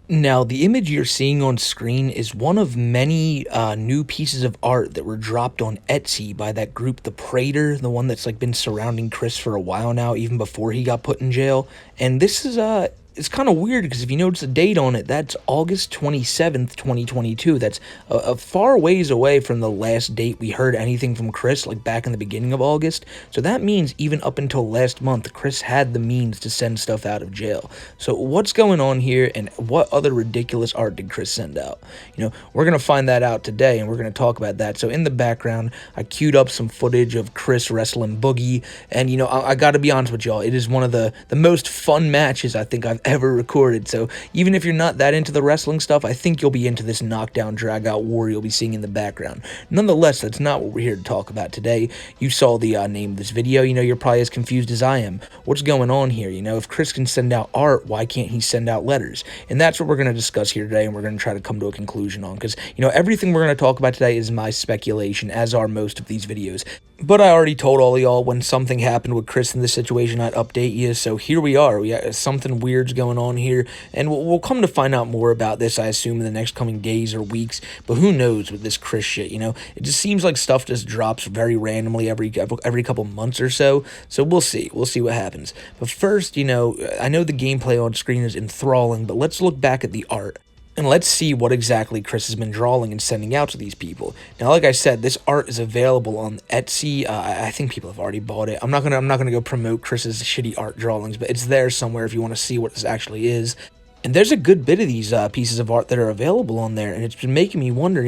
Now, the image you're seeing on screen is one of many new pieces of art that were dropped on Etsy by that group, the Prater, the one that's like been surrounding Chris for a while now, even before he got put in jail. And this is it's kind of weird because if you notice the date on it, that's August 27th, 2022. That's a far ways away from the last date we heard anything from Chris, like back in the beginning of August. So that means even up until last month, Chris had the means to send stuff out of jail. So what's going on here, and what other ridiculous art did Chris send out? We're going to find that out today, and we're going to talk about that. So in the background, I queued up some footage of Chris wrestling Boogie, and I got to be honest with y'all, it is one of the most fun matches I think I've ever recorded. So even if you're not that into the wrestling stuff, I think you'll be into this knockdown drag out war you'll be seeing in the background. Nonetheless, that's not what we're here to talk about today. You saw the name of this video. You're probably as confused as I am. What's going on here? If Chris can send out art, why can't he send out letters? And that's what we're going to discuss here today, and we're going to try to come to a conclusion on, because everything we're going to talk about today is my speculation, as are most of these videos. But I already told all y'all when something happened with Chris in this situation, I'd update you. So here we are. We got something weird's going on here, and we'll come to find out more about this, I assume, in the next coming days or weeks. But who knows with this Chris shit? It just seems like stuff just drops very randomly every couple months or so. So we'll see. We'll see what happens. But first, I know the gameplay on screen is enthralling, but let's look back at the art. And let's see what exactly Chris has been drawing and sending out to these people. Now, like I said, this art is available on Etsy. I think people have already bought it. I'm not gonna go promote Chris's shitty art drawings, but it's there somewhere if you want to see what this actually is. And there's a good bit of these pieces of art that are available on there, and it's been making me wonder,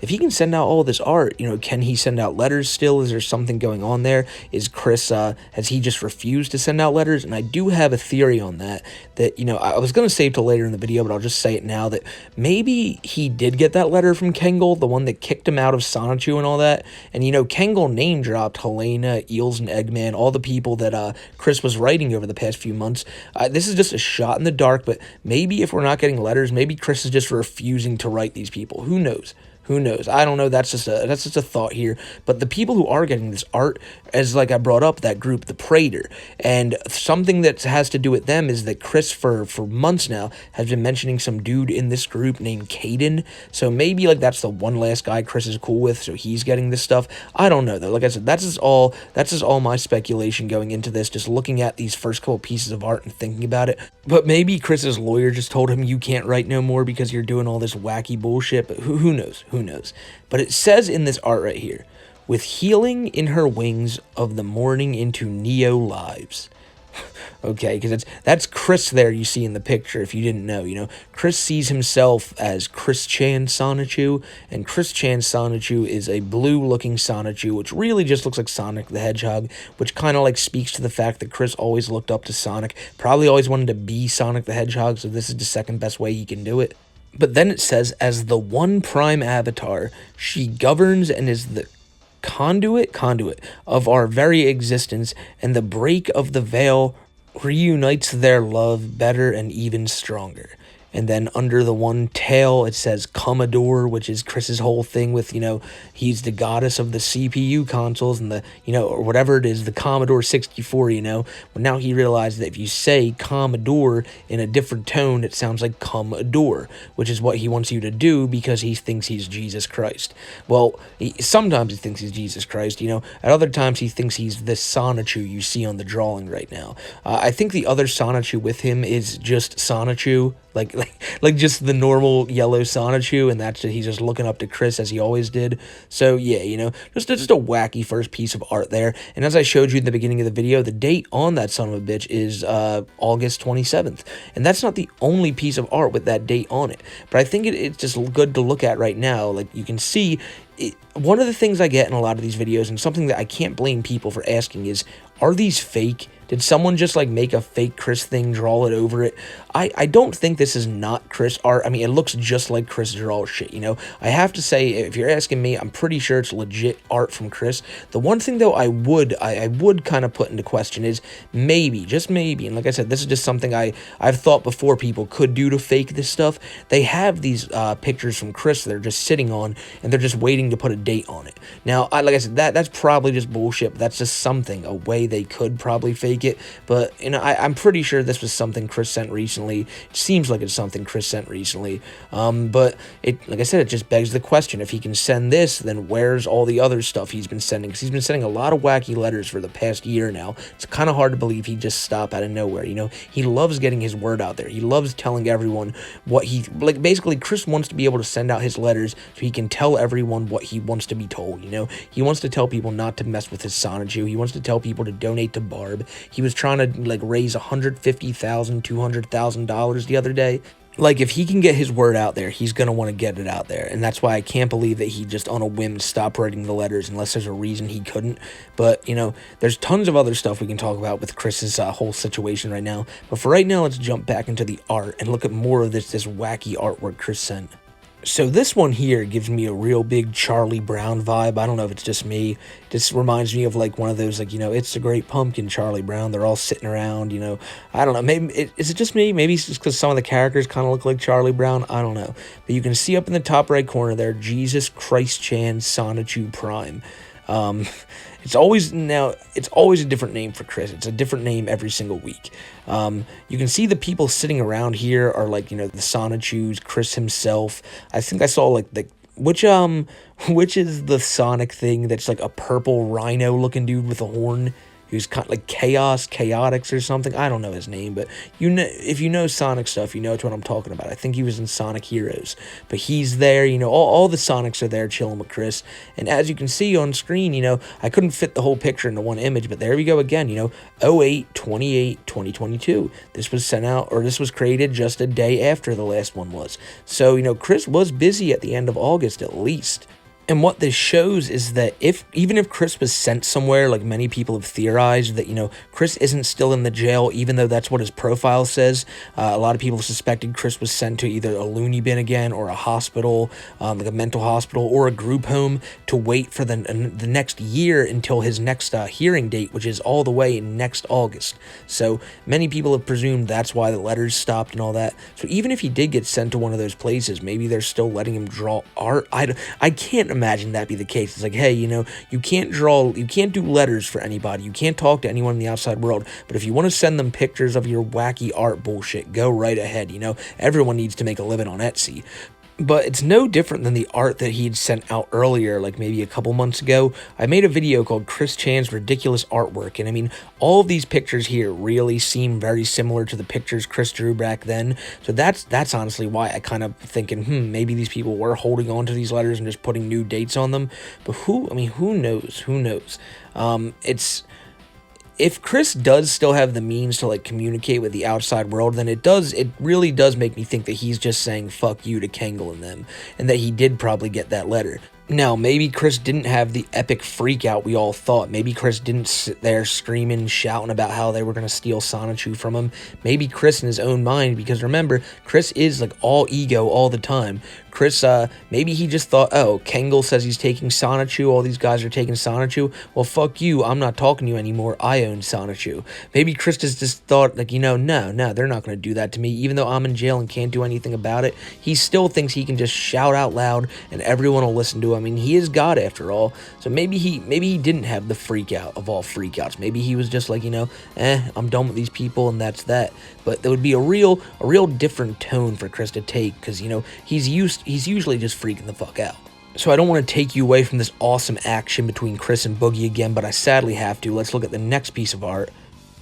if he can send out all this art, can he send out letters still? Is there something going on there? Is Chris, has he just refused to send out letters? And I do have a theory on that, I was going to save till later in the video, but I'll just say it now, that maybe he did get that letter from Kengel, the one that kicked him out of Sonichu and all that. And, Kengel name-dropped Helena, Eels, and Eggman, all the people that Chris was writing over the past few months. This is just a shot in the dark, but maybe if we're not getting letters, maybe Chris is just refusing to write these people. Who knows? Who knows? I don't know. That's just a thought here. But the people who are getting this art, as like I brought up, that group, the Prater, and something that has to do with them is that Chris, for months now, has been mentioning some dude in this group named Caden. So maybe like that's the one last guy Chris is cool with, so he's getting this stuff. I don't know though. Like I said, that's just all my speculation going into this, just looking at these first couple pieces of art and thinking about it. But maybe Chris's lawyer just told him you can't write no more because you're doing all this wacky bullshit. But who knows? Who knows? But it says in this art right here, with healing in her wings of the morning into Neo lives. Okay, because that's Chris there you see in the picture, if you didn't know. Chris sees himself as Chris Chan Sonichu, and Chris Chan Sonichu is a blue-looking Sonichu, which really just looks like Sonic the Hedgehog, which kind of like speaks to the fact that Chris always looked up to Sonic, probably always wanted to be Sonic the Hedgehog, so this is the second best way he can do it. But then it says, as the one prime avatar, she governs and is the conduit of our very existence, and the break of the veil reunites their love better and even stronger. And then under the one tail, it says Commodore, which is Chris's whole thing with, he's the goddess of the CPU consoles and the, or whatever it is, the Commodore 64, But now he realized that if you say Commodore in a different tone, it sounds like Commodore, which is what he wants you to do because he thinks he's Jesus Christ. Well, sometimes he thinks he's Jesus Christ, At other times, he thinks he's this Sonichu you see on the drawing right now. I think the other Sonichu with him is just Sonichu, like just the normal yellow Sonichu, and that's he's just looking up to Chris as he always did. So yeah, just a wacky first piece of art there. And as I showed you in the beginning of the video, the date on that son of a bitch is August 27th, and that's not the only piece of art with that date on it. But I think it's just good to look at right now. Like you can see, one of the things I get in a lot of these videos, and something that I can't blame people for asking, is, are these fake? Did someone just like make a fake Chris thing, draw it over it? I don't think this is not Chris art. I mean, it looks just like Chris draw shit, I have to say, if you're asking me, I'm pretty sure it's legit art from Chris. The one thing though I would kind of put into question is maybe, just maybe, and like I said, this is just something I've thought before people could do to fake this stuff. They have these pictures from Chris they're just sitting on, and they're just waiting to put a date on it. Now, like I said, that's probably just bullshit. But that's just something, a way they could probably fake it. But I'm pretty sure this was something Chris sent recently. recently. It seems like it's something Chris sent recently. But like I said, it just begs the question: if he can send this, then where's all the other stuff he's been sending? Because he's been sending a lot of wacky letters for the past year now. It's kind of hard to believe he just stopped out of nowhere. He loves getting his word out there. He loves telling everyone what basically Chris wants to be able to send out his letters so he can tell everyone what he wants to be told. He wants to tell people not to mess with his Sonichu. He wants to tell people to donate to Barb. He was trying to raise $150,000, $200,000 the other day. If he can get his word out there, he's going to want to get it out there. And that's why I can't believe that he just on a whim stopped writing the letters unless there's a reason he couldn't. But, there's tons of other stuff we can talk about with Chris's whole situation right now. But for right now, let's jump back into the art and look at more of this wacky artwork Chris sent. So this one here gives me a real big Charlie Brown vibe. I don't know if it's just me. This reminds me of one of those It's a Great Pumpkin, Charlie Brown. They're all sitting around, I don't know. Maybe is it just me? Maybe it's just because some of the characters kind of look like Charlie Brown. I don't know. But you can see up in the top right corner there, Jesus Christ Chan Sonichu Prime. It's always a different name for Chris. It's a different name every single week. You can see the people sitting around here are the Sonichus, Chris himself. I think I saw which is the Sonic thing that's a purple rhino looking dude with a horn. Who's kind of like Chaotix or something. I don't know his name, but if you know Sonic stuff, you know what I'm talking about. I think he was in Sonic Heroes, but he's there. All the Sonics are there chilling with Chris. And as you can see on screen, I couldn't fit the whole picture into one image, but there we go again. 08/28/2022. This was sent out, or this was created just a day after the last one was. So Chris was busy at the end of August at least. And what this shows is that even if Chris was sent somewhere, like many people have theorized, that, Chris isn't still in the jail, even though that's what his profile says. A lot of people suspected Chris was sent to either a loony bin again or a hospital, like a mental hospital or a group home to wait for the next year until his next hearing date, which is all the way next August. So many people have presumed that's why the letters stopped and all that. So even if he did get sent to one of those places, maybe they're still letting him draw art. I can't imagine that be the case. It's hey, you can't do letters for anybody. You can't talk to anyone in the outside world. But if you want to send them pictures of your wacky art bullshit, go right ahead. Everyone needs to make a living on Etsy. But it's no different than the art that he had sent out earlier, like maybe a couple months ago. I made a video called Chris Chan's Ridiculous Artwork, and all of these pictures here really seem very similar to the pictures Chris drew back then. So that's honestly why I kind of thinking, maybe these people were holding on to these letters and just putting new dates on them. But who knows? Who knows? If Chris does still have the means to communicate with the outside world, then it really does make me think that he's just saying fuck you to Kangol and them, and that he did probably get that letter. Now, maybe Chris didn't have the epic freak out we all thought. Maybe Chris didn't sit there screaming, shouting about how they were going to steal Sonichu from him. Maybe Chris in his own mind, because remember, Chris is all ego all the time. Chris, maybe he just thought, oh, Kangol says he's taking Sonichu, all these guys are taking Sonichu, well, fuck you, I'm not talking to you anymore, I own Sonichu. Maybe Chris just thought, no, they're not going to do that to me, even though I'm in jail and can't do anything about it. He still thinks he can just shout out loud, and everyone will listen to him. He is God after all, so maybe he didn't have the freak out of all freakouts. Maybe he was just I'm done with these people, and that's that. But there would be a real different tone for Chris to take, because he's usually just freaking the fuck out. So I don't want to take you away from this awesome action between Chris and Boogie again, but I sadly have to. Let's look at the next piece of art.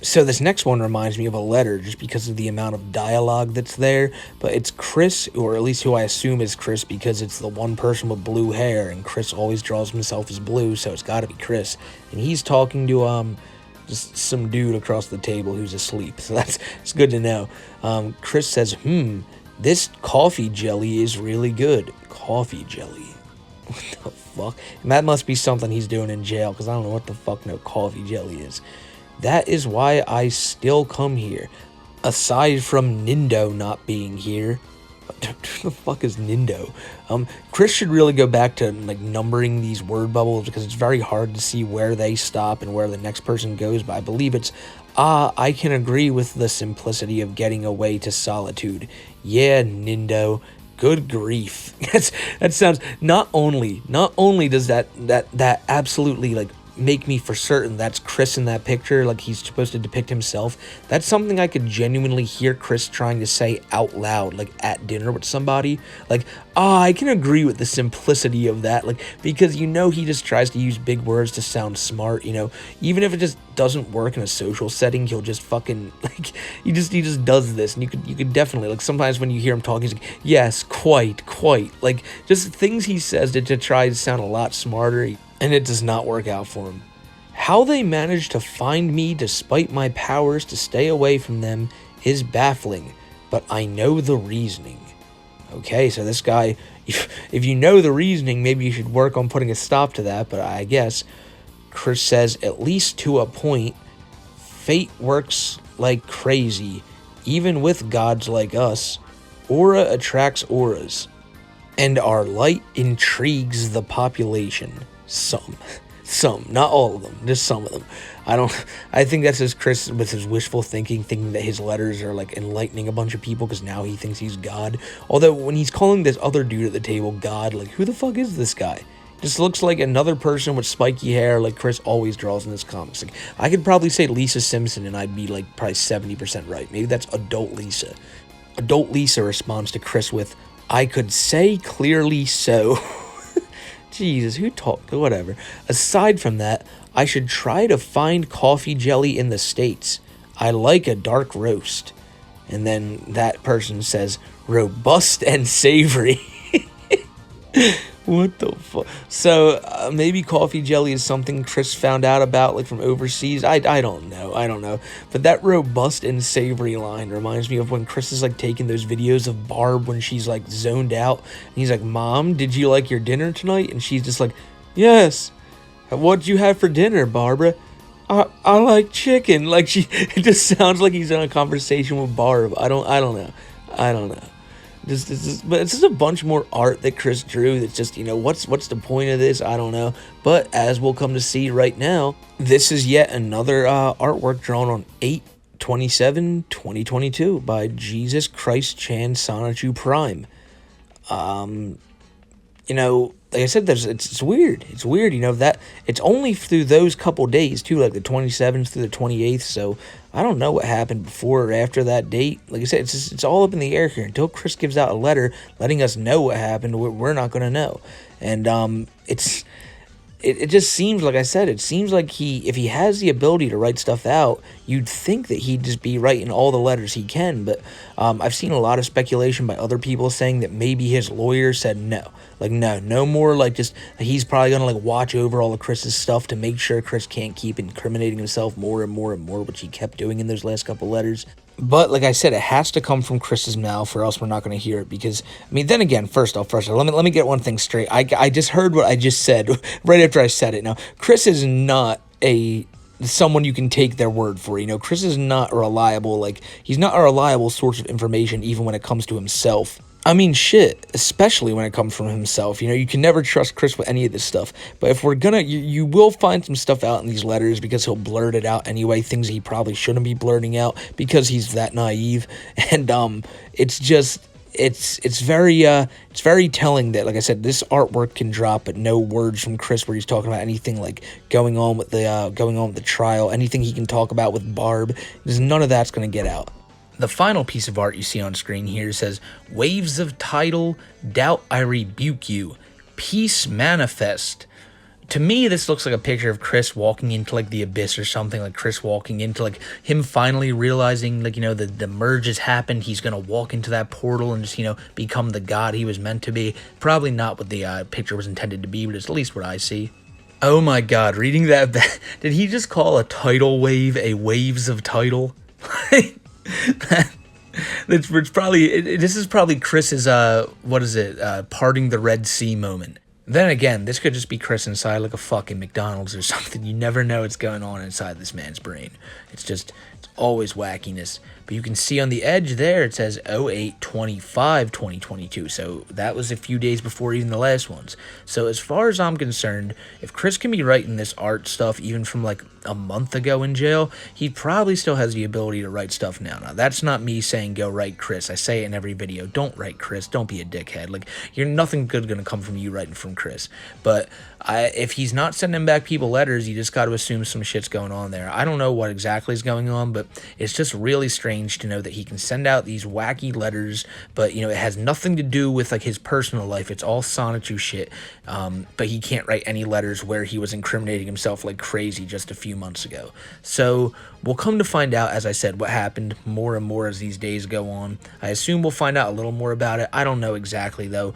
So this next one reminds me of a letter just because of the amount of dialogue that's there, but it's Chris, or at least who I assume is Chris, because it's the one person with blue hair, and Chris always draws himself as blue, so it's got to be Chris. And he's talking to just some dude across the table who's asleep, so it's good to know. Chris says, this coffee jelly is really good. Coffee jelly. What the fuck? And that must be something he's doing in jail, because I don't know what the fuck no coffee jelly is. That is why I still come here. Aside from Nindo not being here. What the fuck is Nindo? Chris should really go back to numbering these word bubbles, because it's very hard to see where they stop and where the next person goes. But I believe it's, I can agree with the simplicity of getting away to solitude. Yeah, Nindo. Good grief. That sounds, not only does that absolutely make me for certain that's Chris in that picture, like he's supposed to depict himself, that's something I could genuinely hear Chris trying to say out loud, like at dinner with somebody. Like, I can agree with the simplicity of that, like, because he just tries to use big words to sound smart, even if it just doesn't work in a social setting, he'll just fucking, like, he just does this, and you could definitely, like, sometimes when you hear him talk, he's like, yes, quite, like, just things he says to try to sound a lot smarter, and it does not work out for him. How they managed to find me despite my powers to stay away from them is baffling, but I know the reasoning. Okay, so this guy, if you know the reasoning, maybe you should work on putting a stop to that, but I guess Chris says, at least to a point, fate works like crazy, even with gods like us. Aura attracts auras, and our light intrigues the population. Some, not all of them, just some of them. I think that's just Chris with his wishful thinking that his letters are like enlightening a bunch of people because now he thinks he's God. Although when he's calling this other dude at the table God, like, who the fuck is this guy? Just looks like another person with spiky hair like Chris always draws in his comics. Like, I could probably say Lisa Simpson and I'd be like probably 70% right. Maybe that's adult Lisa. Adult Lisa responds to Chris with, I could say clearly so. Jesus, who talked? Whatever. Aside from that, I should try to find coffee jelly in the States. I like a dark roast. And then that person says, robust and savory. What the fuck? So, maybe coffee jelly is something Chris found out about, like, from overseas. I don't know. But that robust and savory line reminds me of when Chris is, like, taking those videos of Barb when she's, like, zoned out. And he's like, Mom, did you like your dinner tonight? And she's just like, yes. What'd you have for dinner, Barbara? I like chicken. Like, it just sounds like he's in a conversation with Barb. I don't know. But it's just a bunch more art that Chris drew that's just, what's the point of this? I don't know. But as we'll come to see right now, this is yet another artwork drawn on 8/27/2022 by Jesus Christ Chan Sanachu Prime. Like I said, it's weird. It's weird, that it's only through those couple days too, like the 27th through the 28th. So I don't know what happened before or after that date. Like I said, it's all up in the air here until Chris gives out a letter letting us know what happened. We're not gonna know, and it just seems, like I said, it seems like if he has the ability to write stuff out, you'd think that he'd just be writing all the letters he can, but I've seen a lot of speculation by other people saying that maybe his lawyer said no. Like, no more, like, just, he's probably gonna, like, watch over all of Chris's stuff to make sure Chris can't keep incriminating himself more and more and more, which he kept doing in those last couple letters. But, like I said, it has to come from Chris's mouth, or else we're not going to hear it, because, then again, first off, let me get one thing straight. I just heard what I just said right after I said it. Now, Chris is not someone you can take their word for, Chris is not reliable, he's not a reliable source of information, even when it comes to himself. Shit, especially when it comes from himself. You can never trust Chris with any of this stuff. But if we're gonna, you will find some stuff out in these letters because he'll blurt it out anyway, things he probably shouldn't be blurting out because he's that naive. And it's just, it's very telling that, like I said, this artwork can drop, but no words from Chris where he's talking about anything like going on with the trial, anything he can talk about with Barb. There's none of that's gonna get out. The final piece of art you see on screen here says, Waves of Tidal, Doubt I Rebuke You, Peace Manifest. To me, this looks like a picture of Chris walking into, like, the abyss or something, like Chris walking into, like, him finally realizing, like, the merge has happened, he's gonna walk into that portal and just, become the god he was meant to be. Probably not what the picture was intended to be, but it's at least what I see. Oh my god, reading that, did he just call a tidal wave a waves of tidal? This is probably Chris's parting the Red Sea moment. Then again, this could just be Chris inside like a fucking McDonald's or something. You never know what's going on inside this man's brain. It's just Always wackiness. But you can see on the edge there it says 08/25/2022, so that was a few days before even the last ones. So as far as I'm concerned, if Chris can be writing this art stuff even from like a month ago in jail, he probably still has the ability to write stuff now. That's not me saying go write Chris. I say it in every video, don't write Chris, don't be a dickhead. Like, you're nothing good gonna come from you writing from Chris. But if he's not sending back people letters, you just got to assume some shit's going on there. I don't know what exactly is going on, but it's just really strange to know that he can send out these wacky letters, but it has nothing to do with like his personal life. It's all Sonichu shit. But he can't write any letters where he was incriminating himself like crazy just a few months ago. So we'll come to find out, as I said, what happened more and more as these days go on. I assume we'll find out a little more about it. I don't know exactly though.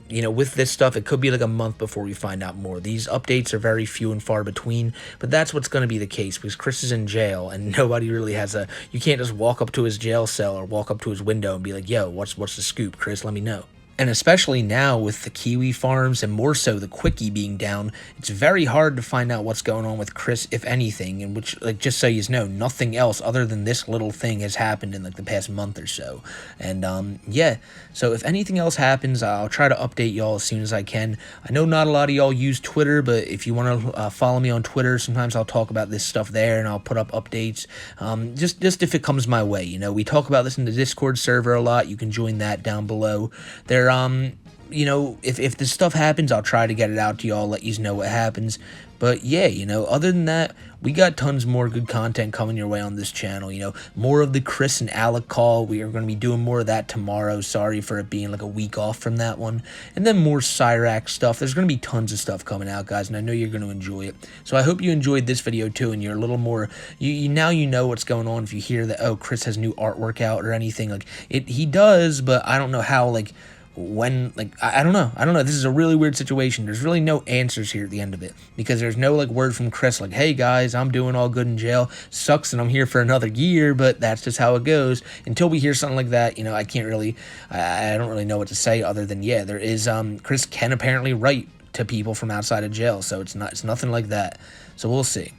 With this stuff, it could be like a month before we find out more. These updates are very few and far between, but that's what's going to be the case because Chris is in jail and nobody really has you can't just walk up to his jail cell or walk up to his window and be like, yo, what's the scoop, Chris? Let me know. And especially now with the kiwi farms and more so the quickie being down, it's very hard to find out what's going on with Chris, if anything, and which, like, just so you know, nothing else other than this little thing has happened in like the past month or so. And yeah, so if anything else happens, I'll try to update y'all as soon as I can. I know not a lot of y'all use Twitter, but if you want to follow me on Twitter, sometimes I'll talk about this stuff there and I'll put up updates, just if it comes my way. We talk about this in the Discord server a lot. You can join that down below. If this stuff happens, I'll try to get it out to y'all, let you know what happens. But yeah, other than that, we got tons more good content coming your way on this channel. More of the Chris and Alec call. We are going to be doing more of that tomorrow. Sorry for it being like a week off from that one. And then more Cyrax stuff. There's going to be tons of stuff coming out, guys, and I know you're going to enjoy it. So I hope you enjoyed this video too, and you're a little more, now you know what's going on. If you hear that, oh, Chris has new artwork out or anything, like he does, but I don't know how, like, when, like, I don't know. This is a really weird situation. There's really no answers here at the end of it because there's no like word from Chris like, hey guys, I'm doing all good in jail, sucks and I'm here for another year, but that's just how it goes. Until we hear something like that, I can't really, I don't really know what to say other than, yeah, there is, Chris can apparently write to people from outside of jail, so it's nothing like that. So we'll see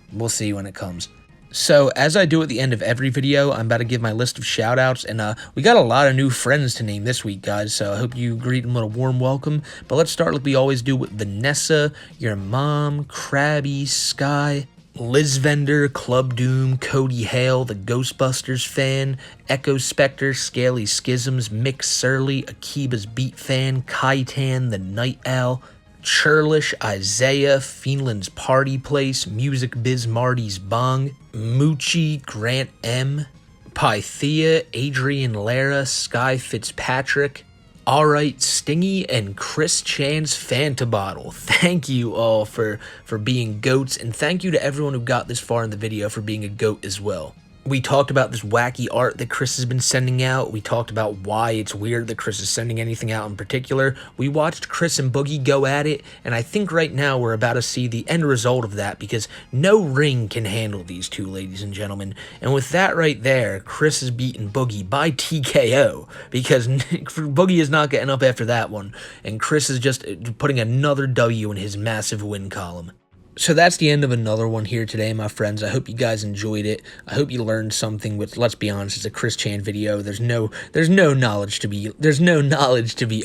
when it comes. So, as I do at the end of every video, I'm about to give my list of shoutouts, and we got a lot of new friends to name this week, guys, so I hope you greet them with a warm welcome. But let's start like we always do with Vanessa, your mom, Krabby, Sky, Liz Vendor, Club Doom, Cody Hale, the Ghostbusters fan, Echo Spectre, Scaly Schisms, Mick Surly, Akiba's Beat fan, Kaitan, the Night Owl, Churlish, Isaiah, Fiendland's Party Place, Music Biz Marty's Bong, Moochie, Grant M, Pythea, Adrian Lara, Sky Fitzpatrick, Alright, Stingy, and Chris Chan's Fanta Bottle. Thank you all for being goats, and thank you to everyone who got this far in the video for being a goat as well. We talked about this wacky art that Chris has been sending out. We talked about why it's weird that Chris is sending anything out in particular. We watched Chris and Boogie go at it, and I think right now we're about to see the end result of that because no ring can handle these two, ladies and gentlemen. And with that right there, Chris is beating Boogie by TKO because Boogie is not getting up after that one, and Chris is just putting another W in his massive win column. So that's the end of another one here today, my friends. I hope you guys enjoyed it. I hope you learned something. Which, let's be honest, it's a Chris Chan video. There's no knowledge to be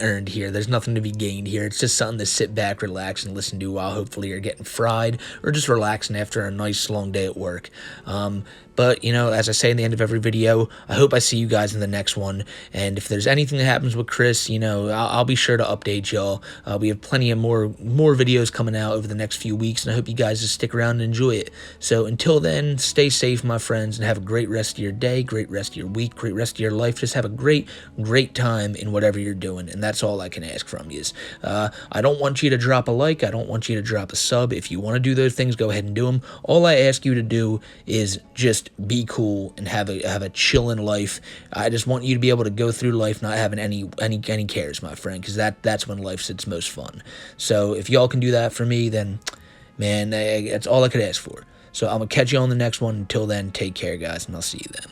earned here. There's nothing to be gained here. It's just something to sit back, relax, and listen to while hopefully you're getting fried or just relaxing after a nice long day at work. But, as I say in the end of every video, I hope I see you guys in the next one. And if there's anything that happens with Chris, I'll be sure to update y'all. We have plenty of more videos coming out over the next few weeks, and I hope you guys just stick around and enjoy it. So until then, stay safe, my friends, and have a great rest of your day, great rest of your week, great rest of your life. Just have a great time in whatever you're doing, and that's all I can ask from you. I don't want you to drop a like. I don't want you to drop a sub. If you want to do those things, go ahead and do them. All I ask you to do is just be cool and have a chillin' life. I just want you to be able to go through life not having any cares, my friend, because that's when life's its most fun. So if y'all can do that for me, then man, that's all I could ask for. So I'm gonna catch you on the next one. Until then, take care, guys, and I'll see you then.